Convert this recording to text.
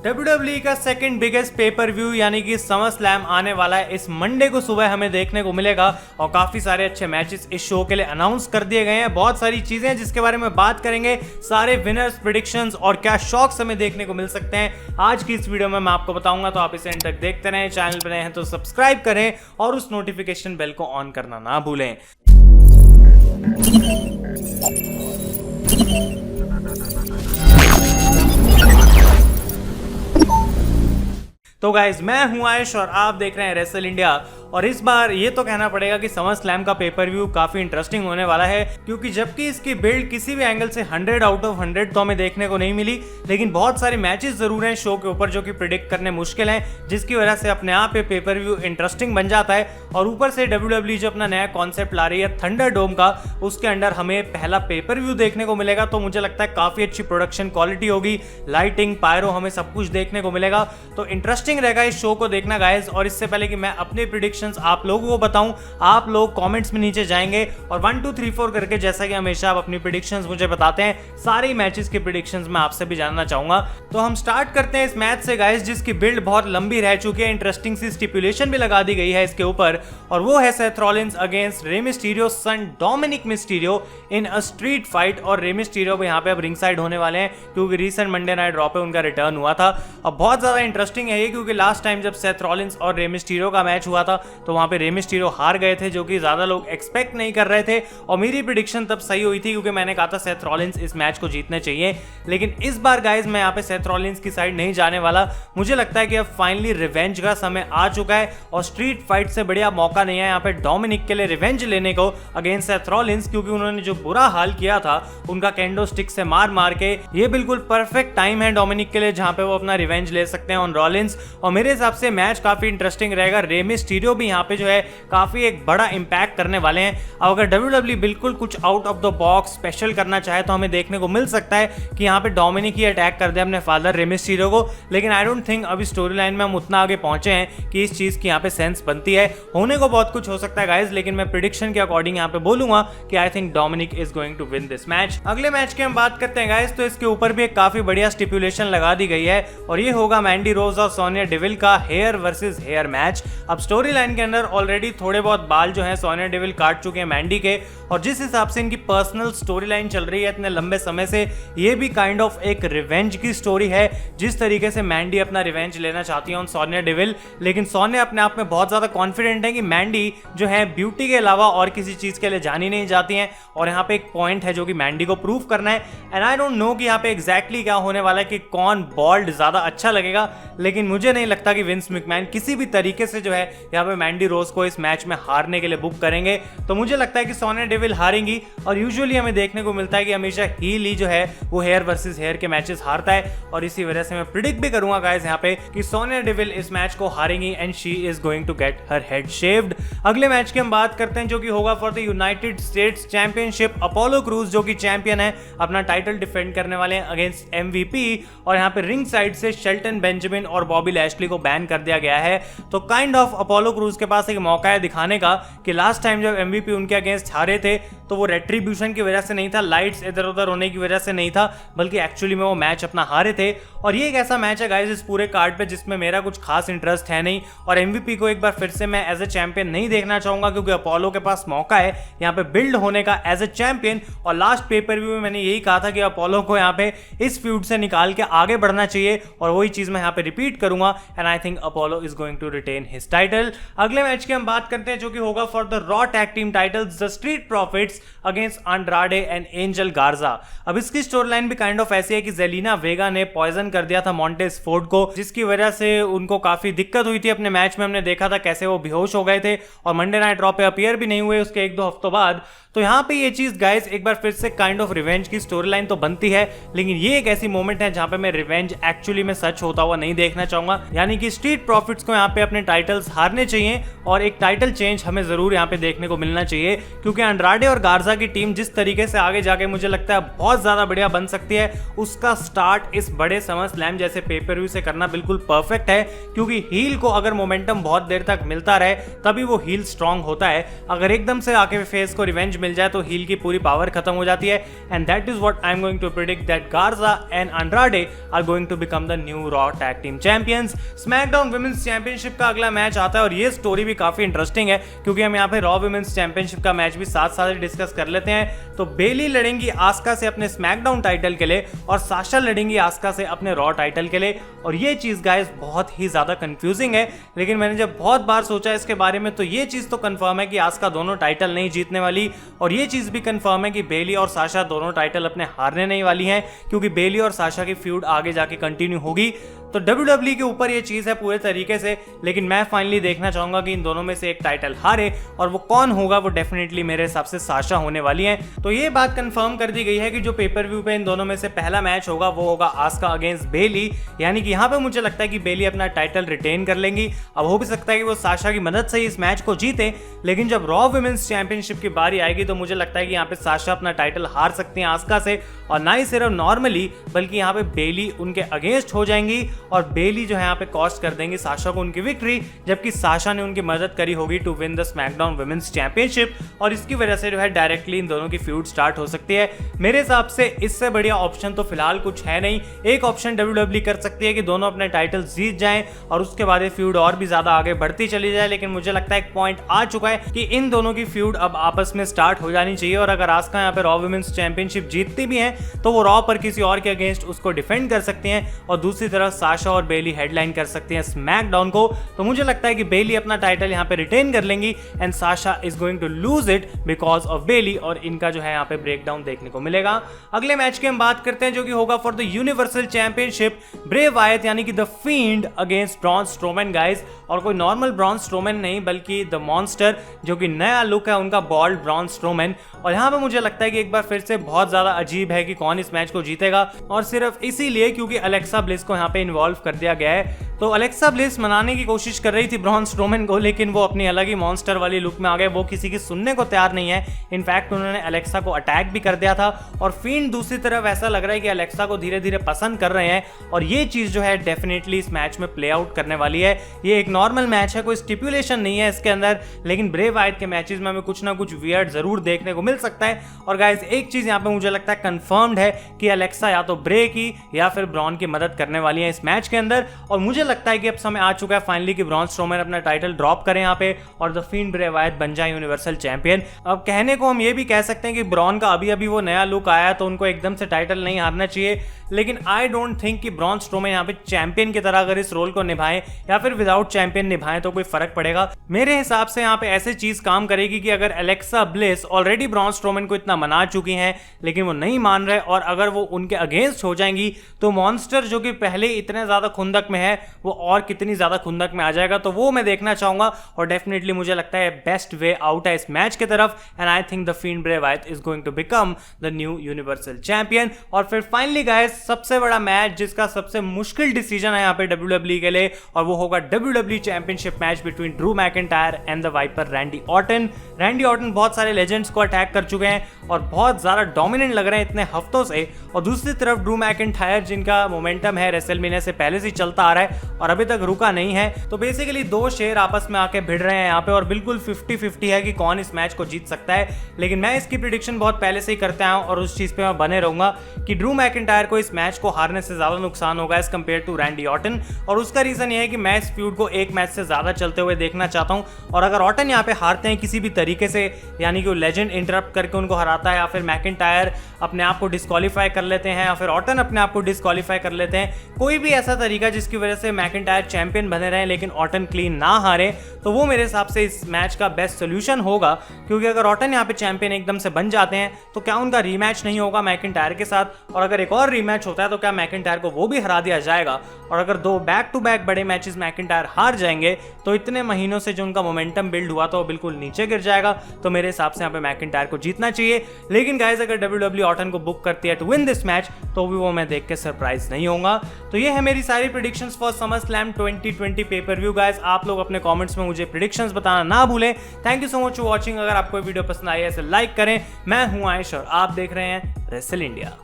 WWE का second biggest pay per view यानी कि समर स्लैम आने वाला है। इस मंडे को सुबह हमें देखने को मिलेगा और काफी सारे अच्छे मैचेस इस शो के लिए अनाउंस कर दिए गए हैं। बहुत सारी चीजें हैं जिसके बारे में बात करेंगे, सारे विनर्स, प्रेडिक्शंस और क्या शॉक्स हमें देखने को मिल सकते हैं आज की इस वीडियो में मैं आपको बताऊंगा। तो आप इसे एंड तक देखते रहें। चैनल पर नए हैं तो सब्सक्राइब करें और उस नोटिफिकेशन बेल को ऑन करना ना भूलें। तो गाइज, मैं हूं आयुष और आप देख रहे हैं रेसल इंडिया। और इस बार ये तो कहना पड़ेगा कि समर स्लैम का पेपर व्यू काफी इंटरेस्टिंग होने वाला है, क्योंकि जबकि इसकी बिल्ड किसी भी एंगल से 100 आउट ऑफ 100 तो हमें देखने को नहीं मिली, लेकिन बहुत सारे मैचेस जरूर हैं शो के ऊपर जो कि प्रिडिक्ट करने मुश्किल हैं, जिसकी वजह से अपने आप ये पेपर व्यू इंटरेस्टिंग बन जाता है। और ऊपर से WWE जो अपना नया कॉन्सेप्ट ला रही है थंडर डोम का, उसके अंडर हमें पहला पेपर व्यू देखने को मिलेगा। तो मुझे लगता है काफी अच्छी प्रोडक्शन क्वालिटी होगी, लाइटिंग, पायरो, हमें सब कुछ देखने को मिलेगा। तो इंटरेस्टिंग रहेगा इस शो को देखना गाइज। और इससे पहले कि मैं अपने प्रेडिक्शंस आप लोगों को बताऊं, आप लोग कमेंट्स में नीचे जाएंगे और 1 2 3 4 करके, जैसा कि हमेशा आप अपनी प्रेडिक्शंस मुझे बताते हैं, सारे मैचेस के प्रेडिक्शंस मैं आपसे भी जानना चाहूंगा। तो हम स्टार्ट करते हैं इस मैच से गाइज, जिसकी बिल्ड बहुत लंबी रह चुकी है। इंटरेस्टिंग सी स्टिपुलेशन भी लगा दी गई है इसके ऊपर, और वो है Seth Rollins against Rey Mysterio son Dominik Mysterio in a street fight. और रे मिस्टीरियो यहाँ पे अब रिंग साइड होने वाले हैं, क्योंकि रिसेंट मंडे नाइट ड्रॉ पे उनका रिटर्न हुआ था। अब बहुत ज्यादा इंटरेस्टिंग है ये, क्योंकि लास्ट टाइम जब सेथ रॉलिंस और रे मिस्टीरियो का मैच हुआ था तो वहां पे रे मिस्टीरियो हार गए थे, जो कि ज्यादा लोग एक्सपेक्ट नहीं कर रहे थे। और मेरी प्रेडिक्शन तब सही हुई थी, क्योंकि मैंने कहा था सेथ रॉलिंस इस मैच को जीतने चाहिए। लेकिन इस बार गाइज मैं यहाँ पे सेथ रॉलिंस की साइड नहीं जाने वाला। मुझे लगता है कि अब फाइनली रिवेंज का समय आ चुका है, और स्ट्रीट फाइट से बढ़िया मौका नहीं है यहाँ पे डोमिनिक के लिए रिवेंज लेने को अगेंस्ट सेथ रॉलिंस, क्योंकि उन्होंने जो बुरा हाल किया था उनका कैंडो स्टिक से मार मार के, ये बिल्कुल परफेक्ट टाइम है डोमिनिक के लिए जहां पे वो अपना रिवेंज ले सकते हैं ऑन रॉलिंस। और मेरे हिसाब से मैच काफी इंटरेस्टिंग रहेगा। रे मिस्टीरियो भी यहाँ पे जो है काफी एक बड़ा इंपैक्ट करने वाले हैं। अब अगर WWE बिल्कुल कुछ out of the box special करना चाहे तो हमें देखने को मिल सकता है कि यहाँ पे डोमिनिक ही अटैक कर दे अपने फादर रे मिस्टीरियो को। लेकिन आई डोंट थिंक अभी स्टोरी लाइन में हम उतना आगे पहुंचे हैं कि इस चीज की यहाँ पे सेंस बनती है। होने को बहुत कुछ हो सकता है गाइज, लेकिन मैं प्रेडिक्शन के अकॉर्डिंग यहाँ पे बोलूंगा कि I think Dominik is going to win this match. अगले मैच की हम बात करते हैं गाइज, तो इसके ऊपर भी एक काफी बढ़िया स्टिपुलेशन लगा दी गई है, और ये होगा मैंडी रोज और सोनिया डेविल का हेयर वर्सेस हेयर मैच। अब स्टोरी लाइन के अंदर ऑलरेडी थोड़े बहुत बाल जो है सोनिया डेविल काट चुके हैं मैंडी के, और जिस हिसाब से इनकी पर्सनल स्टोरी लाइन चल रही है इतने लंबे समय से, ये भी काइंड ऑफ एक रिवेंज की स्टोरी है। जिस तरीके से मैंडी अपना रिवेंज लेना चाहती है ऑन सोनिया डेविल, लेकिन सोनिया अपने आप में बहुत ज्यादा कॉन्फिडेंट है कि मैंडी जो है ब्यूटी के अलावा और किसी चीज के लिए जानी नहीं जाती है। और यहाँ पे एक पॉइंट है जो कि मैंडी को प्रूव करना है। एंड आई डोंट नो कि यहाँ पे एग्जैक्टली क्या होने वाला है, कि कौन बॉल्ड ज्यादा अच्छा लगेगा, लेकिन मुझे नहीं लगता कि विंस मैकमैन किसी भी तरीके से जो है यहाँ पे मैंडी रोज को इस मैच में हारने के लिए बुक करेंगे। तो मुझे लगता है कि सोनिया डेविल हारेंगी, और यूजुअली हमें देखने को मिलता है कि हमेशा हील ही जो है वो हेयर वर्सेस हेयर के मैचेस हारता है। और इसी वजह से मैं प्रिडिक्ट भी करूंगा गाइस यहाँ पे कि सोनिया डेविल इस मैच को हारेंगी and she is going to get her head shaved. अगले मैच की हम बात करते हैं, जो कि होगा for the United States championship. Apollo Crews जो कि चैंपियन है, अपना टाइटल डिफेंड करने वाले हैं अगेंस्ट MVP। और यहाँ पे रिंग साइड से शेल्टन बेंजामिन और बॉबी लैशली को बैन कर दिया गया है। तो काइंड ऑफ अपोलो क्रूज के पास एक मौका है दिखाने का कि लास्ट टाइम जब MVP उनके अगेंस्ट हारे थे तो वो रेट्रीब्यूशन की वजह से नहीं था, लाइट्स इधर उधर होने की वजह से नहीं था, बल्कि एक्चुअली में वो मैच अपना हारे थे। और ये एक ऐसा मैच है गाइस इस पूरे कार्ड पे जिसमें मेरा कुछ खास इंटरेस्ट है नहीं, और MVP को एक बार फिर से मैं एज ए चैंपियन नहीं देखना चाहूंगा, क्योंकि अपोलो के पास मौका है यहाँ पे बिल्ड होने का एज ए चैंपियन। और लास्ट पेपर व्यू में मैंने यही कहा था कि अपोलो को यहाँ पे इस फ्यूड से निकाल के आगे बढ़ना चाहिए, और वही चीज मैं यहाँ पे रिपीट करूंगा। And I think Apollo is going to retain his title. अगले मैच की हम बात करते हैं, जो कि होगा for the Raw tag team titles, the Street Profits against Andrade and Angel Garza. अब इसकी स्टोरी लाइन भी काइंड ऑफ ऐसी है कि जेलिना वेगा ने पॉइजन कर दिया था मॉन्टेज फोर्ड को, जिसकी वजह से उनको काफी दिक्कत हुई थी अपने मैच में। हमने देखा था कैसे वो बेहोश हो गए थे और मंडे नाइट ड्रॉ पे अपीयर भी नहीं हुए उसके 1-2 हफ्तों बाद। तो यहाँ पे ये चीज गाइस एक बार फिर से काइंड ऑफ रिवेंज की स्टोरी लाइन तो बनती है, लेकिन ये एक ऐसी मोमेंट है जहां पे मैं रिवेंज एक्चुअली में सच होता हुआ नहीं देखना चाहूंगा। यानी कि स्ट्रीट प्रॉफिट्स को यहाँ पे अपने टाइटल्स हारने चाहिए, और एक टाइटल चेंज हमें जरूर यहाँ पे देखने को मिलना चाहिए, क्योंकि अंड्राडे और गार्जा की टीम जिस तरीके से आगे जाके मुझे लगता है बहुत ज्यादा बढ़िया बन सकती है, उसका स्टार्ट इस बड़े समर स्लैम जैसे पेपर व्यू से करना बिल्कुल परफेक्ट है, क्योंकि हील को अगर मोमेंटम बहुत देर तक मिलता रहे तभी वो हील स्ट्रांग होता है। अगर एकदम से आके फेस को रिवेंज मिल जाए तो हील की पूरी पावर खत्म हो जाती है। And that is what I am going to predict, that Garza and Andrade are going to become the new Raw tag team champions. SmackDown women's championship का अगला मैच आता है और ये स्टोरी भी काफी इंटरेस्टिंग है, क्योंकि हम यहाँ पे रॉ वुमेन्स चैंपियनशिप का मैच भी साथ साथ डिस्कस कर लेते हैं। तो बेली लड़ेंगी आस्का से अपने स्मैकडाउन टाइटल के लिए और साशा लड़ेंगी आस्का से अपने रॉ टाइटल के लिए। और ये चीज गाइस बहुत ही ज्यादा कंफ्यूजिंग है, लेकिन मैंने जब बहुत बार सोचा इसके बारे में तो ये चीज तो कंफर्म है कि आस्का दोनों टाइटल नहीं जीतने वाली, और ये चीज भी कंफर्म है कि बेली और साशा दोनों टाइटल अपने हारने नहीं वाली हैं, क्योंकि बेली और साशा की फ्यूड आगे जाके कंटिन्यू होगी। तो WWE के ऊपर ये चीज है पूरे तरीके से, लेकिन मैं फाइनली देखना चाहूंगा कि इन दोनों में से एक टाइटल हारे, और वो कौन होगा वो डेफिनेटली मेरे हिसाब से साशा होने वाली है। तो ये बात कंफर्म कर दी गई है कि जो पेपर व्यू पे इन दोनों में से पहला मैच होगा वो होगा आस्का अगेंस्ट बेली, यानी कि यहाँ पे मुझे लगता है कि बेली अपना टाइटल रिटेन कर लेंगी। अब हो भी सकता है कि वो साशा की मदद से ही इस मैच को जीते, लेकिन जब रॉ वुमेन्स चैंपियनशिप की बारी आएगी तो मुझे लगता है कि यहाँ पे साशा अपना टाइटल हार सकती हैं आस्का से, और ना ही सिर्फ नॉर्मली बल्कि यहाँ पे बेली उनके अगेंस्ट हो जाएंगी और बेली जो है यहाँ पे कॉस्ट कर देंगी साशा को उनकी विक्ट्री, जबकि साशा ने उनकी मदद करी होगी to win the SmackDown women's championship, और इसकी वजह से जो है डायरेक्टली इन दोनों की फ्यूड स्टार्ट हो सकती है। मेरे हिसाब से इससे बढ़िया ऑप्शन तो फिलहाल कुछ है नहीं। एक ऑप्शन WWE कर सकती है कि दोनों अपने टाइटल जीत जाएं और उसके बाद ये फ्यूड और भी ज्यादा आगे बढ़ती चली जाए, लेकिन मुझे लगता है एक पॉइंट आ चुका है कि इन दोनों की फ्यूड अब आपस में स्टार्ट हो जानी चाहिए, और अगर आस्का यहाँ पे रॉ वुमेन्स चैंपियनशिप जीतती भी है तो वो रॉ पर किसी और के अगेंस्ट उसको डिफेंड कर सकती हैं, और दूसरी तरफ साशा और बेली हेडलाइन कर सकती हैं स्मैकडाउन को। तो मुझे लगता है कि बेली अपना टाइटल यहाँ पे रिटेन कर लेंगी and Sasha is going to lose it because of Bayley, और इनका जो है यहाँ पे ब्रेकडाउन देखने को मिलेगा। अगले मैच की हम बात करते हैं जो कि होगा फॉर द यूनिवर्सल चैंपियनशिप, ब्रे वायत यानी कि the field against Braun Strowman guys, और कोई नॉर्मल ब्रॉन स्ट्रोमैन नहीं बल्कि द मॉन्स्टर, जो कि नया लुक है उनका बॉल्ड ब्रॉन स्ट्रोमैन। और यहाँ पे मुझे लगता है कि एक बार फिर से बहुत ज्यादा अजीब है कि कौन इस मैच को जीतेगा, और सिर्फ इसीलिए क्योंकि अलेक्सा ब्लिस को यहाँ पे इन्वॉल्व कर दिया गया है। तो अलेक्सा ब्लिस मनाने की कोशिश कर रही थी ब्रॉन स्ट्रोमैन को, लेकिन वो अपनी अलग ही मॉन्स्टर वाली लुक में आ गए, वो किसी की सुनने को तैयार नहीं है। इनफैक्ट उन्होंने अलेक्सा को अटैक भी कर दिया था, और फील्ड दूसरी तरफ ऐसा लग रहा है कि अलेक्सा को धीरे धीरे पसंद कर रहे हैं, और ये चीज जो है डेफिनेटली इस मैच में प्ले आउट करने वाली है। ये एक नॉर्मल मैच है, कोई स्टिपुलेशन नहीं है इसके अंदर, लेकिन ब्रे वायत के मैचेस में हमें कुछ ना कुछ वियर्ड जरूर देखने को मिल सकता है। और गाइस एक चीज यहाँ पे मुझे लगता है कंफर्म्ड है कि अलेक्सा या तो ब्रे की या फिर ब्रॉन की मदद करने वाली है इस मैच के अंदर, और मुझे लगता है कि अब समय आ चुका है फाइनली कि ब्रॉन स्ट्रोमैन अपना टाइटल ड्रॉप करें यहाँ पे और द फिंड ब्रे वायत बन जाए यूनिवर्सल चैंपियन। अब कहने को हम ये भी कह सकते हैं कि ब्रॉन का अभी अभी वो नया लुक आया तो उनको एकदम से टाइटल नहीं हारना चाहिए, लेकिन आई डोंट थिंक कि ब्रॉन स्ट्रोमैन यहाँ पे चैंपियन की तरह अगर इस रोल को निभाएं या फिर विदाउट चैंपियन निभाएं तो कोई फर्क पड़ेगा। मेरे हिसाब से यहाँ पे ऐसे चीज काम करेगी कि अगर Alexa bliss already Braun Strowman को इतना मना चुकी हैं लेकिन वो नहीं मान रहे, और अगर वो उनके अगेंस्ट हो जाएंगी तो मॉन्स्टर जो कि पहले इतने ज्यादा खुंदक में है वो और कितनी ज्यादा खुंदक में आ जाएगा, तो वो मैं देखना चाहूंगा। और डेफिनेटली मुझे लगता है बेस्ट वे आउट है इस मैच की तरफ, and I think the Fiend Bray Wyatt is going to become the new Universal champion. और फिर फाइनली गाइस सबसे बड़ा मैच जिसका सबसे मुश्किल डिसीजन है यहाँ पे WWE के लिए, और वो होगा WWE championship match between Drew McIntyre and the Viper Randy Orton. रैंडी ऑर्टन बहुत सारे लेजेंड्स को अटैक कर चुके हैं और बहुत ज्यादा डोमिनेंट लग रहे हैं इतने हफ्तों से, और दूसरी तरफ ड्रू मैकिंटायर जिनका मोमेंटम है रेसलमेनिया से पहले से चलता आ रहा है और अभी तक रुका नहीं है। तो बेसिकली दो शेर आपस में आके भिड़ रहे हैं यहाँ पे, और बिल्कुल 50-50 है कि कौन इस मैच को जीत सकता है। लेकिन मैं इसकी प्रेडिक्शन बहुत पहले से ही करते आया हूं और उस चीज पे मैं बने रहूंगा कि ड्रू मैकिंटायर को इस मैच को हारने से ज्यादा नुकसान होगा as compare to Randy Orton, और उसका रीजन ये है कि मैं इस फ्यूड को एक मैच से ज्यादा चलते हुए देखना चाहता हूं। और अगर ऑर्टन यहाँ पे हारते हैं किसी भी तरीके से, यानी कि वो लेजेंड इंटरप्ट करके उनको हराता है, या फिर मैकिंटायर अपने आप को डिस्क्वालीफाई कर लेते हैं, या फिर ऑर्टन अपने आप को डिस्क्वालीफाई कर लेते हैं, कोई भी ऐसा तरीका जिसकी वजह से मैकिंटायर चैंपियन बने रहे लेकिन ऑर्टन क्लीन ना हारे, तो वो मेरे हिसाब से इस मैच का बेस्ट सोल्यूशन होगा। क्योंकि अगर ऑर्टन यहाँ पे चैंपियन एकदम से बन जाते हैं तो क्या उनका रीमैच नहीं होगा मैकिंटायर के साथ, और अगर एक और रीमैच होता है तो क्या मैकिंटायर को वो भी हरा दिया जाएगा, और अगर दो बैक टू बैक बड़े मैचेस मैकिंटायर हार जाएंगे तो इतने महीनों से जो उनका मोमेंटम बिल्ड हुआ तो वो बिल्कुल नीचे गिर जाएगा। तो मेरे हिसाब से यहाँ पे मैकिंटायर को जीतना चाहिए। लेकिन गाइस अगर WWE ऑर्टन को बुक करती है टू विन दिस मैच तो भी वो मैं देख के सरप्राइज नहीं होगा। तो ये है मेरी सारी predictions for summer summer slam 2020 pay per view. Guys आप लोग अपने कमेंट्स में मुझे प्रेडिक्शंस बताना ना भूलें। Thank you so much for watching. अगर आपको वीडियो पसंद आई है तो लाइक करें। मैं हूं आयुष और आप देख रहे हैं रेसल इंडिया।